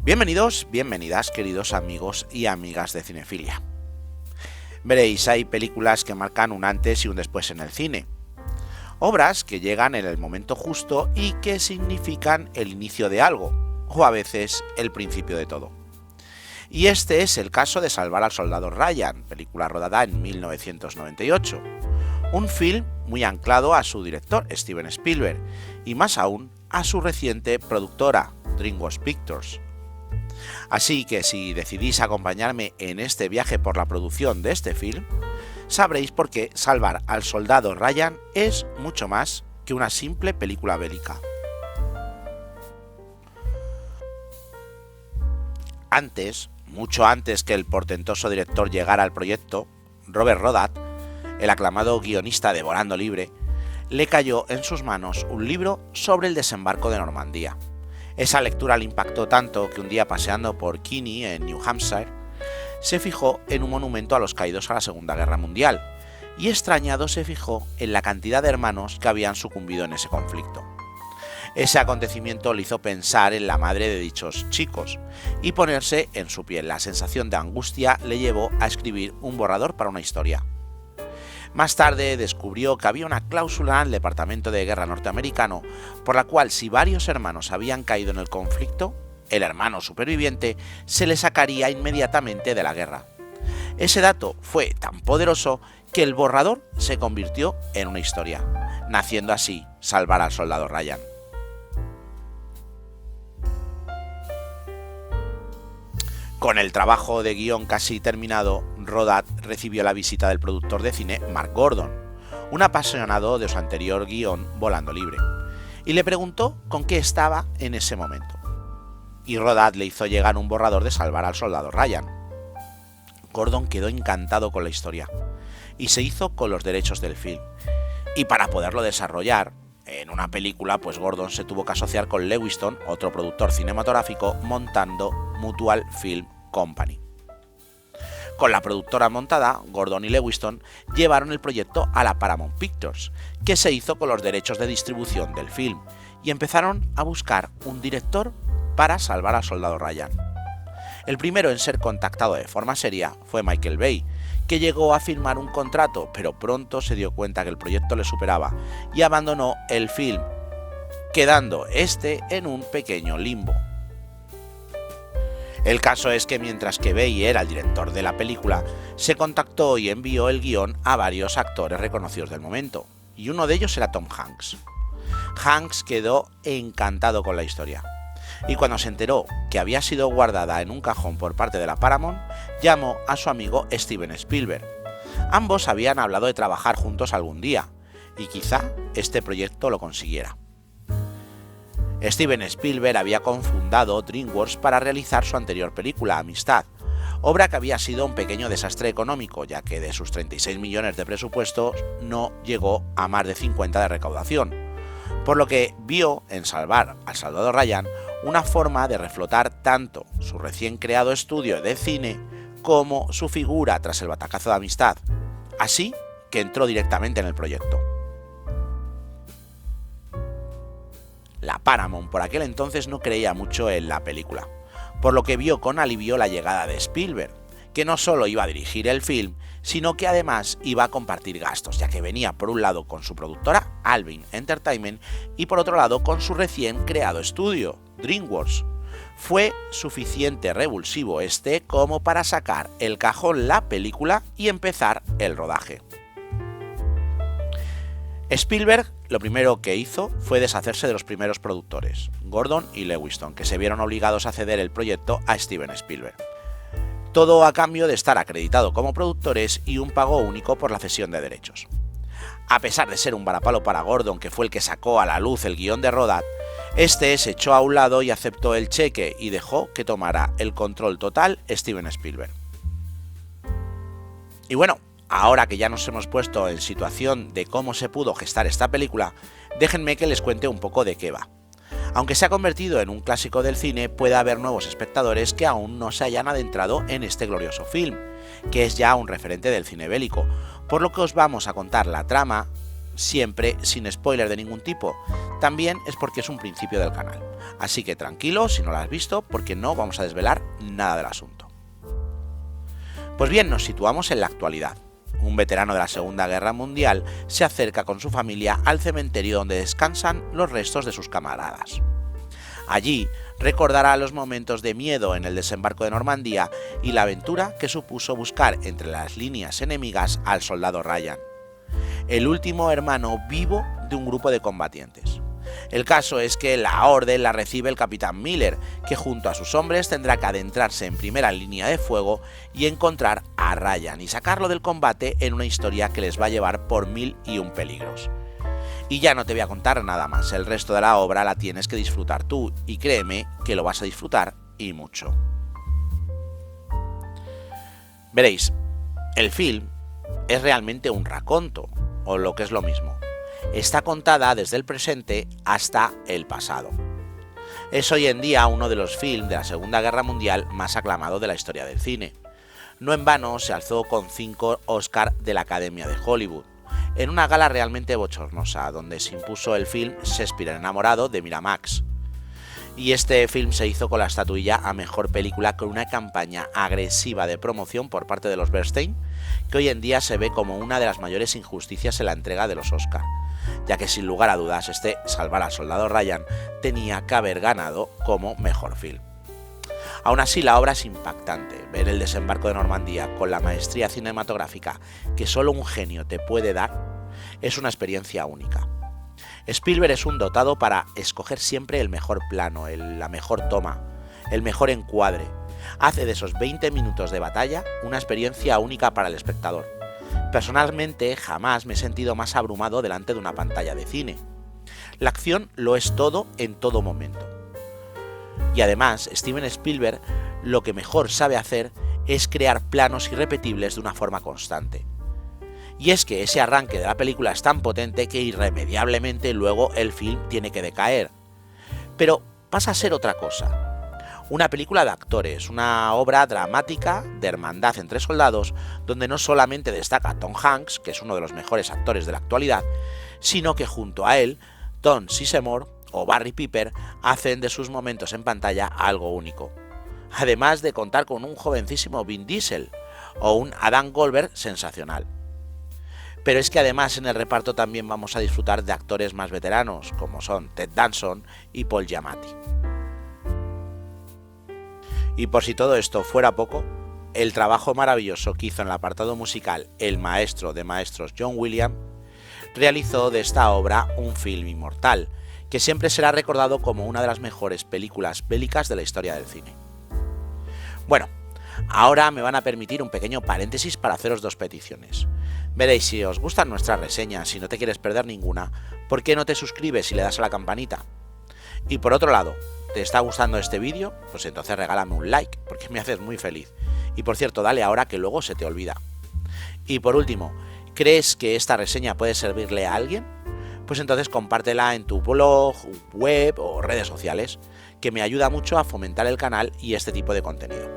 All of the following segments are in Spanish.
Bienvenidos, bienvenidas, queridos amigos y amigas de Cinefilia. Veréis, hay películas que marcan un antes y un después en el cine. Obras que llegan en el momento justo y que significan el inicio de algo, o a veces el principio de todo. Y este es el caso de Salvar al Soldado Ryan, película rodada en 1998. Un film muy anclado a su director, Steven Spielberg, y más aún a su reciente productora, DreamWorks Pictures. Así que si decidís acompañarme en este viaje por la producción de este film, sabréis por qué Salvar al Soldado Ryan es mucho más que una simple película bélica. Antes, mucho antes que el portentoso director llegara al proyecto, Robert Rodat, el aclamado guionista de Volando Libre, le cayó en sus manos un libro sobre el desembarco de Normandía. Esa lectura le impactó tanto que un día paseando por Keene, en New Hampshire, se fijó en un monumento a los caídos a la Segunda Guerra Mundial, y extrañado se fijó en la cantidad de hermanos que habían sucumbido en ese conflicto. Ese acontecimiento le hizo pensar en la madre de dichos chicos, y ponerse en su piel. La sensación de angustia le llevó a escribir un borrador para una historia. Más tarde descubrió que había una cláusula en el Departamento de Guerra norteamericano por la cual si varios hermanos habían caído en el conflicto, el hermano superviviente se le sacaría inmediatamente de la guerra. Ese dato fue tan poderoso que el borrador se convirtió en una historia, naciendo así Salvar al Soldado Ryan. Con el trabajo de guión casi terminado, Rodat recibió la visita del productor de cine Mark Gordon, un apasionado de su anterior guión Volando Libre, y le preguntó con qué estaba en ese momento. Y Rodat le hizo llegar un borrador de Salvar al Soldado Ryan. Gordon quedó encantado con la historia y se hizo con los derechos del film. Y para poderlo desarrollar en una película, pues Gordon se tuvo que asociar con Lewiston, otro productor cinematográfico, montando Mutual Film Company. Con la productora montada, Gordon y Lewiston llevaron el proyecto a la Paramount Pictures, que se hizo con los derechos de distribución del film, y empezaron a buscar un director para Salvar al Soldado Ryan. El primero en ser contactado de forma seria fue Michael Bay, que llegó a firmar un contrato, pero pronto se dio cuenta que el proyecto le superaba y abandonó el film, quedando este en un pequeño limbo. El caso es que mientras que Bay era el director de la película, se contactó y envió el guión a varios actores reconocidos del momento, y uno de ellos era Tom Hanks. Hanks quedó encantado con la historia, y cuando se enteró que había sido guardada en un cajón por parte de la Paramount, llamó a su amigo Steven Spielberg. Ambos habían hablado de trabajar juntos algún día, y quizá este proyecto lo consiguiera. Steven Spielberg había cofundado DreamWorks para realizar su anterior película, Amistad, obra que había sido un pequeño desastre económico, ya que de sus 36 millones de presupuesto no llegó a más de 50 de recaudación, por lo que vio en Salvar al Soldado Ryan una forma de reflotar tanto su recién creado estudio de cine como su figura tras el batacazo de Amistad, así que entró directamente en el proyecto. La Paramount por aquel entonces no creía mucho en la película, por lo que vio con alivio la llegada de Spielberg, que no solo iba a dirigir el film, sino que además iba a compartir gastos, ya que venía por un lado con su productora, Alvin Entertainment, y por otro lado con su recién creado estudio, DreamWorks. Fue suficiente revulsivo este como para sacar el cajón la película y empezar el rodaje. Spielberg lo primero que hizo fue deshacerse de los primeros productores, Gordon y Lewiston, que se vieron obligados a ceder el proyecto a Steven Spielberg. Todo a cambio de estar acreditado como productores y un pago único por la cesión de derechos. A pesar de ser un varapalo para Gordon, que fue el que sacó a la luz el guión de Rodat, este se echó a un lado y aceptó el cheque y dejó que tomara el control total Steven Spielberg. Y bueno, ahora que ya nos hemos puesto en situación de cómo se pudo gestar esta película, déjenme que les cuente un poco de qué va. Aunque se ha convertido en un clásico del cine, puede haber nuevos espectadores que aún no se hayan adentrado en este glorioso film, que es ya un referente del cine bélico, por lo que os vamos a contar la trama siempre sin spoiler de ningún tipo. También es porque es un principio del canal. Así que tranquilo si no lo has visto, porque no vamos a desvelar nada del asunto. Pues bien, nos situamos en la actualidad. Un veterano de la Segunda Guerra Mundial se acerca con su familia al cementerio donde descansan los restos de sus camaradas. Allí recordará los momentos de miedo en el desembarco de Normandía y la aventura que supuso buscar entre las líneas enemigas al soldado Ryan, el último hermano vivo de un grupo de combatientes. El caso es que la orden la recibe el capitán Miller, que junto a sus hombres tendrá que adentrarse en primera línea de fuego y encontrar a Ryan y sacarlo del combate en una historia que les va a llevar por 1001 peligros. Y ya no te voy a contar nada más, el resto de la obra la tienes que disfrutar tú, y créeme que lo vas a disfrutar y mucho. Veréis, el film es realmente un raconto, o lo que es lo mismo. Está contada desde el presente hasta el pasado. Es hoy en día uno de los films de la Segunda Guerra Mundial más aclamados de la historia del cine. No en vano se alzó con 5 Oscar de la Academia de Hollywood, en una gala realmente bochornosa, donde se impuso el film Shakespeare enamorado de Miramax. Y este film se hizo con la estatuilla a mejor película, con una campaña agresiva de promoción por parte de los Bernstein, que hoy en día se ve como una de las mayores injusticias en la entrega de los Oscar, ya que sin lugar a dudas Salvar al soldado Ryan tenía que haber ganado como mejor film. Aún así, la obra es impactante. Ver el desembarco de Normandía con la maestría cinematográfica que solo un genio te puede dar es una experiencia única. Spielberg es un dotado para escoger siempre el mejor plano, la mejor toma, el mejor encuadre. Hace de esos 20 minutos de batalla una experiencia única para el espectador. Personalmente, jamás me he sentido más abrumado delante de una pantalla de cine. La acción lo es todo en todo momento. Y además, Steven Spielberg lo que mejor sabe hacer es crear planos irrepetibles de una forma constante. Y es que ese arranque de la película es tan potente que irremediablemente luego el film tiene que decaer. Pero pasa a ser otra cosa. Una película de actores, una obra dramática de hermandad entre soldados, donde no solamente destaca Tom Hanks, que es uno de los mejores actores de la actualidad, sino que junto a él, Tom Sizemore o Barry Pepper hacen de sus momentos en pantalla algo único. Además de contar con un jovencísimo Vin Diesel o un Adam Goldberg sensacional. Pero es que además en el reparto también vamos a disfrutar de actores más veteranos, como son Ted Danson y Paul Giamatti. Y por si todo esto fuera poco, el trabajo maravilloso que hizo en el apartado musical el maestro de maestros John Williams realizó de esta obra un film inmortal, que siempre será recordado como una de las mejores películas bélicas de la historia del cine. Bueno, ahora me van a permitir un pequeño paréntesis para haceros 2 peticiones. Veréis, si os gustan nuestras reseñas y no te quieres perder ninguna, ¿por qué no te suscribes y le das a la campanita? Y por otro lado, ¿te está gustando este vídeo? Pues entonces regálame un like, porque me haces muy feliz. Y por cierto, dale ahora que luego se te olvida. Y por último, ¿crees que esta reseña puede servirle a alguien? Pues entonces compártela en tu blog, web o redes sociales, que me ayuda mucho a fomentar el canal y este tipo de contenido.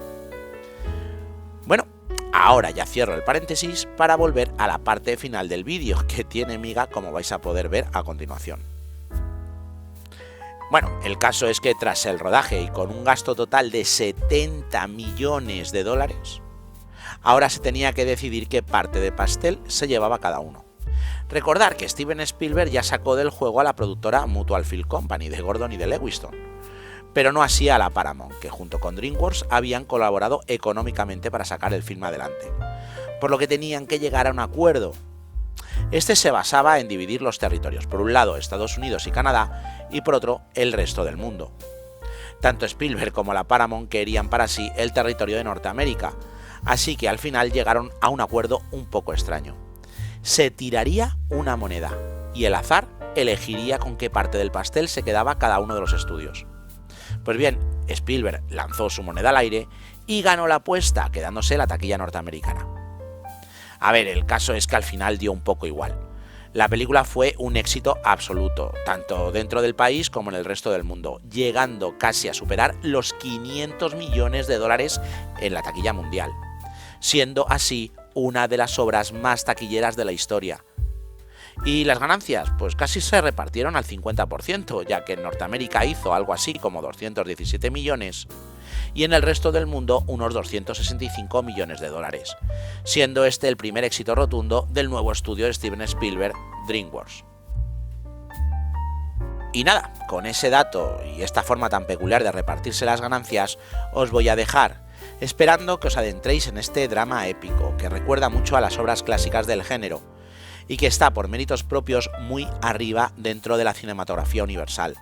Bueno, ahora ya cierro el paréntesis para volver a la parte final del vídeo, que tiene miga, como vais a poder ver a continuación. Bueno, el caso es que tras el rodaje y con un gasto total de 70 millones de dólares, ahora se tenía que decidir qué parte de pastel se llevaba cada uno. Recordar que Steven Spielberg ya sacó del juego a la productora Mutual Film Company de Gordon y de Lewiston, pero no así a la Paramount, que junto con DreamWorks habían colaborado económicamente para sacar el film adelante, por lo que tenían que llegar a un acuerdo. Este se basaba en dividir los territorios, por un lado Estados Unidos y Canadá, y por otro el resto del mundo. Tanto Spielberg como la Paramount querían para sí el territorio de Norteamérica, así que al final llegaron a un acuerdo un poco extraño. Se tiraría una moneda, y el azar elegiría con qué parte del pastel se quedaba cada uno de los estudios. Pues bien, Spielberg lanzó su moneda al aire y ganó la apuesta, quedándose la taquilla norteamericana. A ver, el caso es que al final dio un poco igual. La película fue un éxito absoluto, tanto dentro del país como en el resto del mundo, llegando casi a superar los 500 millones de dólares en la taquilla mundial, siendo así una de las obras más taquilleras de la historia. Y las ganancias, pues casi se repartieron al 50%, ya que en Norteamérica hizo algo así como 217 millones y en el resto del mundo unos 265 millones de dólares, siendo este el primer éxito rotundo del nuevo estudio de Steven Spielberg, DreamWorks. Y nada, con ese dato y esta forma tan peculiar de repartirse las ganancias, os voy a dejar, esperando que os adentréis en este drama épico, que recuerda mucho a las obras clásicas del género, y que está por méritos propios muy arriba dentro de la cinematografía universal,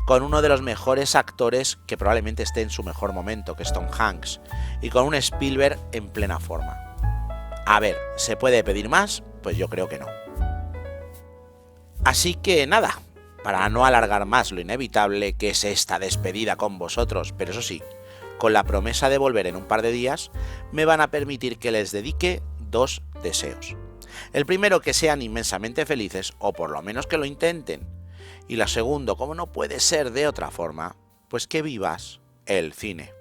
con uno de los mejores actores que probablemente esté en su mejor momento, que es Tom Hanks, y con un Spielberg en plena forma. A ver, ¿se puede pedir más? Pues yo creo que no. Así que nada, para no alargar más lo inevitable, que es esta despedida con vosotros, pero eso sí, con la promesa de volver en un par de días, me van a permitir que les dedique 2 deseos. El primero, que sean inmensamente felices, o por lo menos que lo intenten. Y la segundo, como no puede ser de otra forma, pues que vivas el cine.